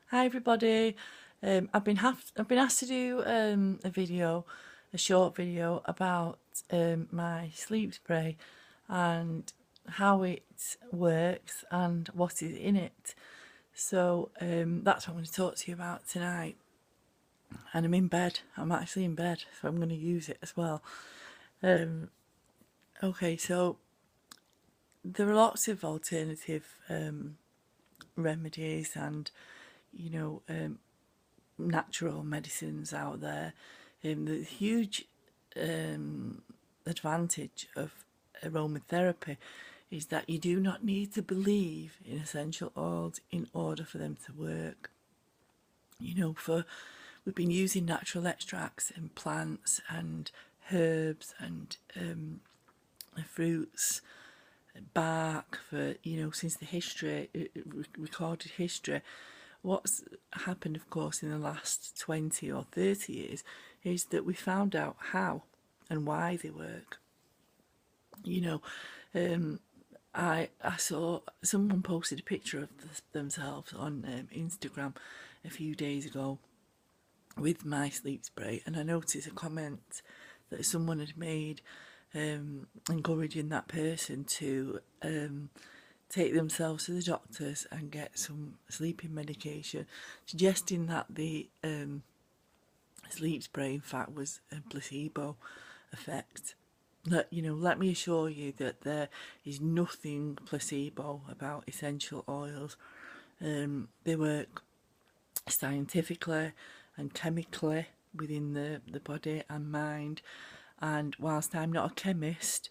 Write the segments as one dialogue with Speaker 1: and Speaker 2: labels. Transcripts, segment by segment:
Speaker 1: Hi everybody. I've been asked to do a short video about my sleep spray and how it works and what is in it. So that's what I'm going to talk to you about tonight. And I'm in bed. I'm actually in bed, so I'm going to use it as well. Um, okay, so there are lots of alternative remedies and you know natural medicines out there. The huge advantage of aromatherapy is that you do not need to believe in essential oils in order for them to work. We've been using natural extracts and plants and herbs and fruits, bark for since the history, recorded history. What's happened, of course, in the last 20 or 30 years is that we found out how and why they work. You know, I saw someone posted a picture of themselves on Instagram a few days ago with my sleep spray, and I noticed a comment that someone had made encouraging that person to take themselves to the doctors and get some sleeping medication, suggesting that the sleep spray in fact was a placebo effect. Let me assure you that there is nothing placebo about essential oils. They work scientifically and chemically within the body and mind. And whilst I'm not a chemist,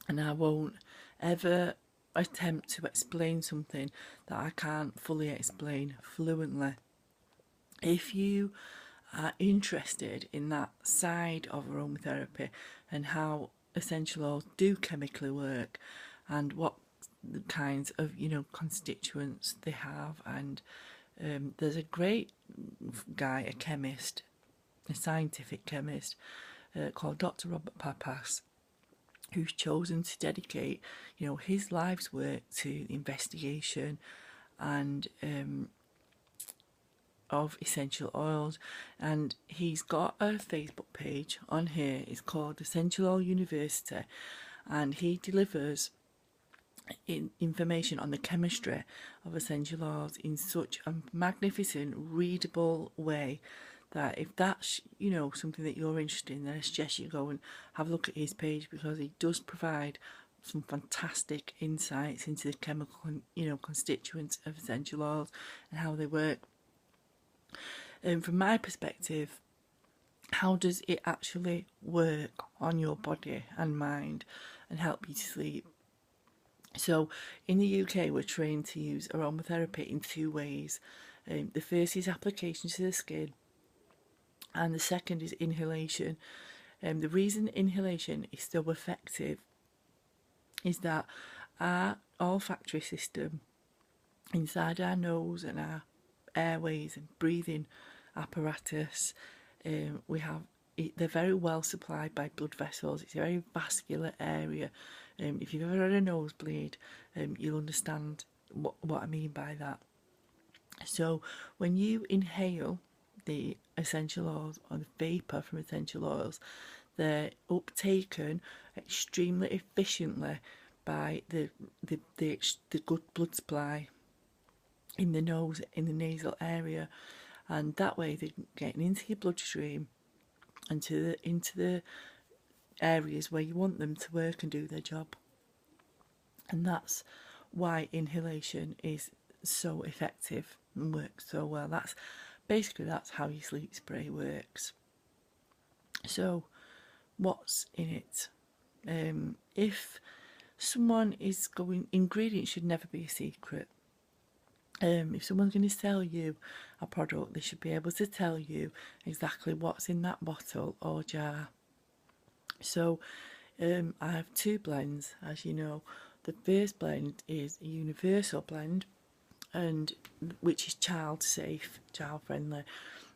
Speaker 1: and I won't ever attempt to explain something that I can't fully explain fluently, if you are interested in that side of aromatherapy and how essential oils do chemically work and what kinds of constituents they have, and there's a great guy, a chemist, a scientific chemist, called Dr. Robert Papas, who's chosen to dedicate his life's work to the investigation and of essential oils. And he's got a Facebook page on here. It's called Essential Oil University, and he delivers information on the chemistry of essential oils in such a magnificent, readable way that if that's something that you're interested in, then I suggest you go and have a look at his page, because he does provide some fantastic insights into the chemical constituents of essential oils and how they work. And from my perspective, how does it actually work on your body and mind and help you to sleep? So in the UK, we're trained to use aromatherapy in two ways. The first is application to the skin, and the second is inhalation. The reason inhalation is so effective is that our olfactory system inside our nose and our airways and breathing apparatus, we have they're very well supplied by blood vessels. It's a very vascular area. If you've ever had a nosebleed, you'll understand what I mean by that. So when you inhale the essential oils or the vapour from essential oils, they're uptaken extremely efficiently by the good blood supply in the nose, in the nasal area, and that way they're getting into your bloodstream and into the areas where you want them to work and do their job. And that's why inhalation is so effective and works so well. That's how your sleep spray works. So what's in it? If someone is going, ingredients should never be a secret. If someone's going to sell you a product, they should be able to tell you exactly what's in that bottle or jar. So I have two blends, as you know. The first blend is a universal blend, and which is child safe, child friendly.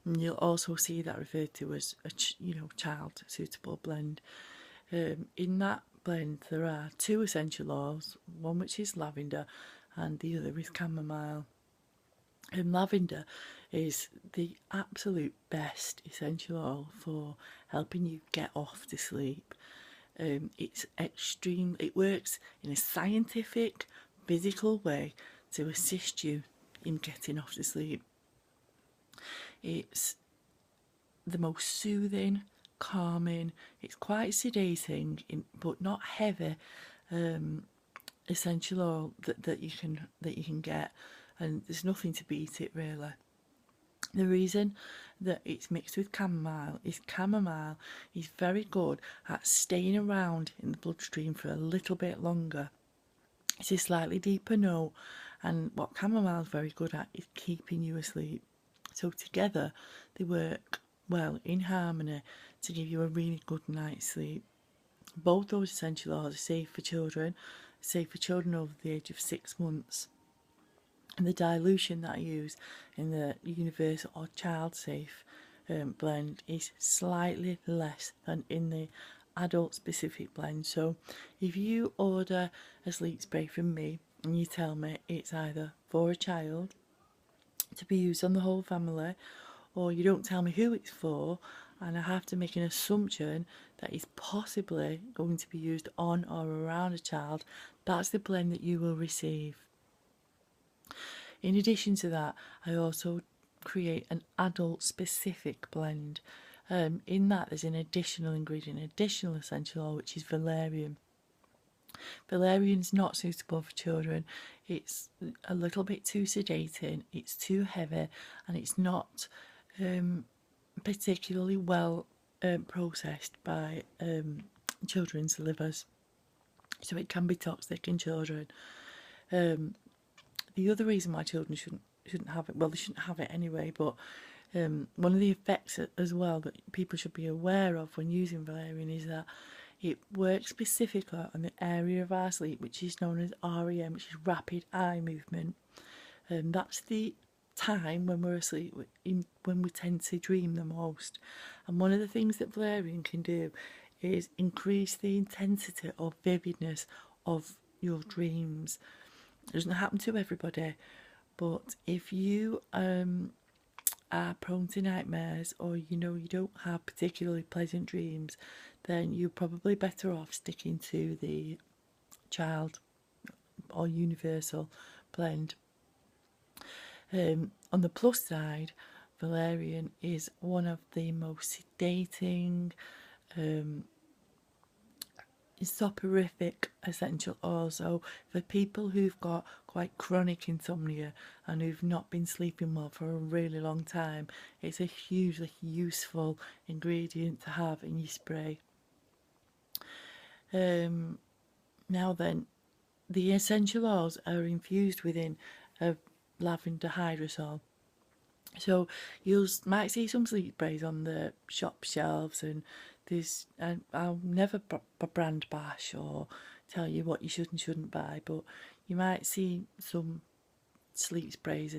Speaker 1: And you'll also see that referred to as a child suitable blend. In that blend there are two essential oils, one which is lavender and the other is chamomile. And lavender is the absolute best essential oil for helping you get off to sleep. It's extreme. It works in a scientific, physical way to assist you in getting off to sleep. It's the most soothing, calming. It's quite sedating, but not heavy. Essential oil that you can get, and there's nothing to beat it really. The reason that it's mixed with chamomile is very good at staying around in the bloodstream for a little bit longer. It's a slightly deeper note, and what chamomile is very good at is keeping you asleep. So together they work well in harmony to give you a really good night's sleep. Both those essential oils are safe for children over the age of 6 months. And the dilution that I use in the universal or child safe blend is slightly less than in the adult specific blend. So if you order a sleep spray from me and you tell me it's either for a child to be used on the whole family, or you don't tell me who it's for, and I have to make an assumption that it's possibly going to be used on or around a child, that's the blend that you will receive. In addition to that, I also create an adult specific blend. In that, there's an additional ingredient, additional essential oil, which is valerian. Valerian is not suitable for children. It's a little bit too sedating, it's too heavy, and it's not particularly well processed by children's livers. So it can be toxic in children. The other reason why children shouldn't have it, well, they shouldn't have it anyway, but one of the effects as well that people should be aware of when using valerian is that it works specifically on the area of our sleep which is known as REM, which is rapid eye movement. That's the time when we're asleep, when we tend to dream the most. And one of the things that valerian can do is increase the intensity or vividness of your dreams. It doesn't happen to everybody, but if you are prone to nightmares, or you don't have particularly pleasant dreams, then you're probably better off sticking to the child or universal blend. On the plus side, valerian is one of the most sedating, soporific essential oils. So for people who've got quite chronic insomnia and who've not been sleeping well for a really long time, it's a hugely useful ingredient to have in your spray. Now then, the essential oils are infused within a lavender hydrosol. So you might see some sleep sprays on the shop shelves, and I'll never brand bash or tell you what you should and shouldn't buy, but you might see some sleep sprays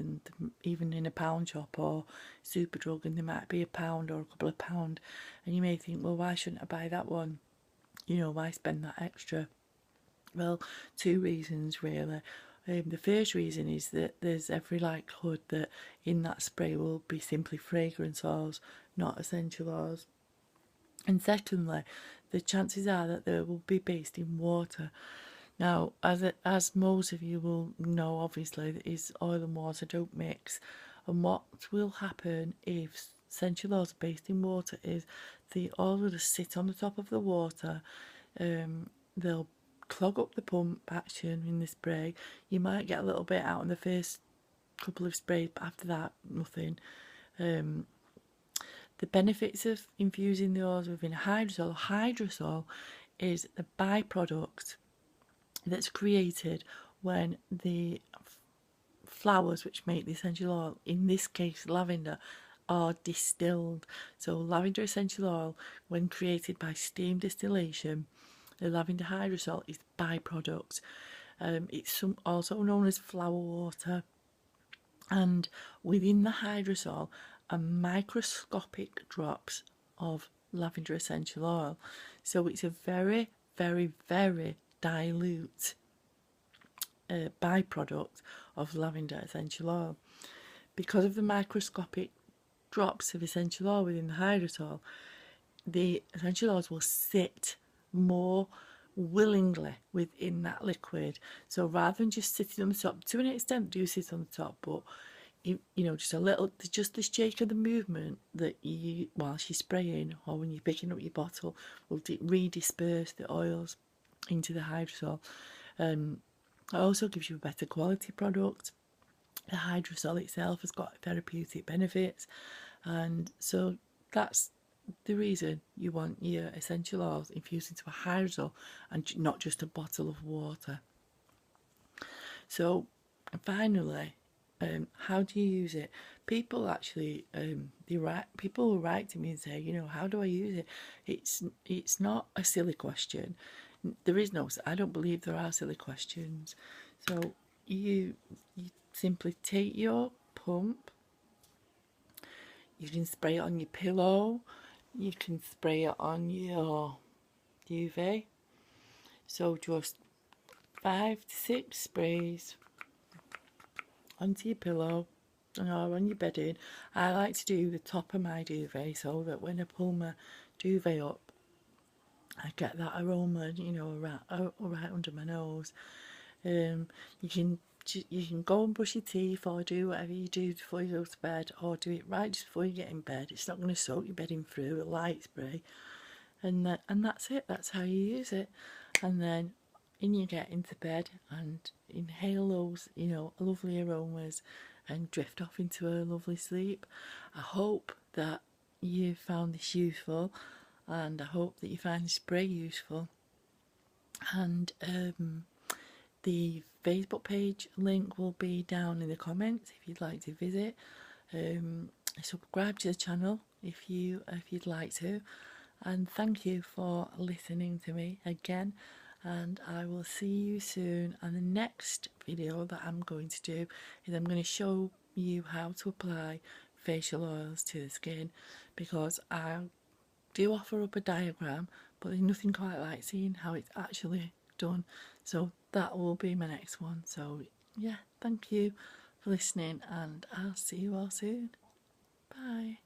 Speaker 1: even in a pound shop or Superdrug, and they might be £1 or a couple of pound, and you may think, well, why shouldn't I buy that one? Why spend that extra? Well, two reasons really. The first reason is that there's every likelihood that in that spray will be simply fragrance oils, not essential oils. And secondly, the chances are that they will be based in water. Now, as most of you will know, obviously, is oil and water don't mix. And what will happen if essential oils are based in water is the oil will just sit on the top of the water. They'll clog up the pump action in the spray. You might get a little bit out in the first couple of sprays, but after that, nothing. The benefits of infusing the oils within hydrosol is a byproduct that's created when the flowers which make the essential oil, in this case lavender, are distilled. So lavender essential oil, when created by steam distillation, the lavender hydrosol is byproduct. It's also known as flower water, and within the hydrosol are microscopic drops of lavender essential oil. So it's a very, very, very dilute byproduct of lavender essential oil. because of the microscopic drops of essential oil within the hydrosol, the essential oils will sit more willingly within that liquid. So rather than just sitting on the top, to an extent do sit on the top, but just a little, just the shake of the movement that you, whilst you're spraying or when you're picking up your bottle, will redisperse the oils into the hydrosol. It also gives you a better quality product. The hydrosol itself has got therapeutic benefits, and so that's the reason you want your essential oils infused into a hydrosol and not just a bottle of water. So finally, how do you use it? People actually, people will write to me and say, how do I use it? It's not a silly question. There is no. I don't believe there are silly questions. So you simply take your pump. You can spray it on your pillow. You can spray it on your duvet. So just 5 to 6 sprays onto your pillow or on your bedding. I like to do the top of my duvet so that when I pull my duvet up, I get that aroma, right under my nose. You can go and brush your teeth or do whatever you do before you go to bed, or do it right just before you get in bed. It's not going to soak your bedding through, a light spray. And that's it. That's how you use it. And then you get into bed and inhale those, lovely aromas and drift off into a lovely sleep. I hope that you found this useful, and I hope that you find the spray useful. And the Facebook page link will be down in the comments if you'd like to visit. Subscribe to the channel if you'd like to. And thank you for listening to me again, and I will see you soon. And the next video that I'm going to do is I'm going to show you how to apply facial oils to the skin, because I do offer up a diagram, but there's nothing quite like seeing how it's actually done. So that will be my next one. So yeah, thank you for listening, and I'll see you all soon. Bye.